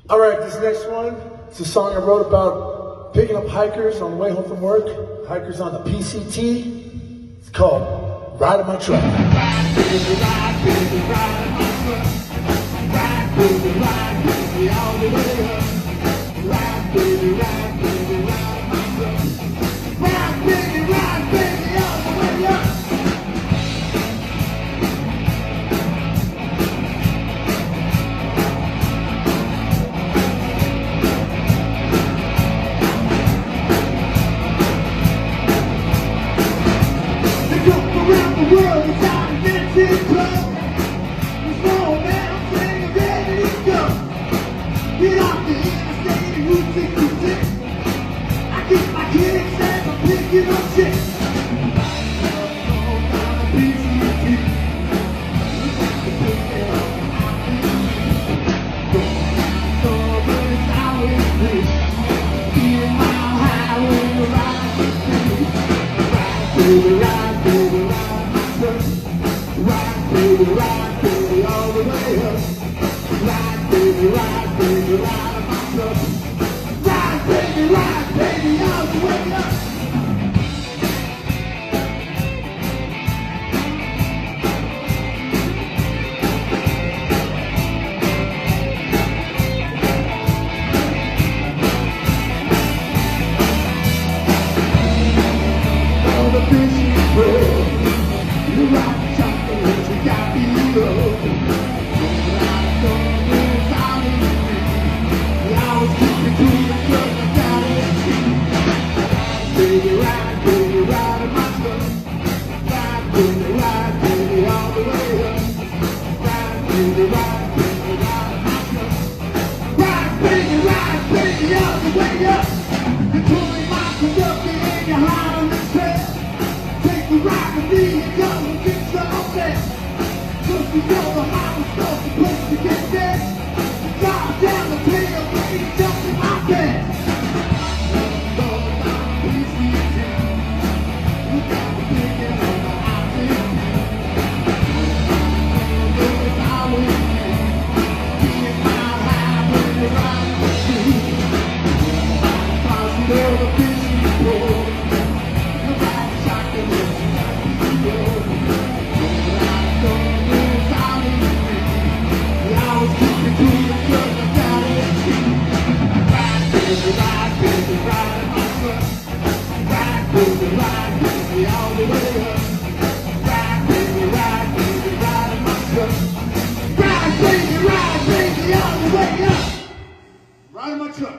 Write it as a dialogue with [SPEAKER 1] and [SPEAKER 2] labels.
[SPEAKER 1] All right, this next one, it's a song I wrote about picking up hikers on the way home from work, hikers on the PCT. It's called Ride in My Truck.
[SPEAKER 2] Ride, baby, ride, baby, ride in my truck. Ride, baby, all the way up. Ride, baby, ride in my truck. Ride, baby, all the way up. Around the world without a vintage club. There's no man saying ready to go. Get off the interstate and Route 66. I keep my kicks and I'm picking up chicks. Ride, baby, ride, baby, all the way up. Ride, baby, ride in my truck. Ride, baby, all the way up. All the fishy birds. You rock chocolate, you got me low. I don't know how to be. I was keeping to the truck, I got it cheap. Baby, ride in my truck. Ride, baby, all the way up. Ride, baby, ride in my truck. Ride, baby, all the way up. You told me my conductor and you're hot on the trail. Take the ride with me and go and get some there. Cause you know the house is the place to get there. Drive down the tail, baby, jump in my bed. You got me thinking on the I-10. There's always being mile high when you're riding the street. Cause you know the busy road. You got chocolate. Ride, baby, all the way up. Ride, baby, ride in my truck. Ride, baby, all the way up. Ride in my truck.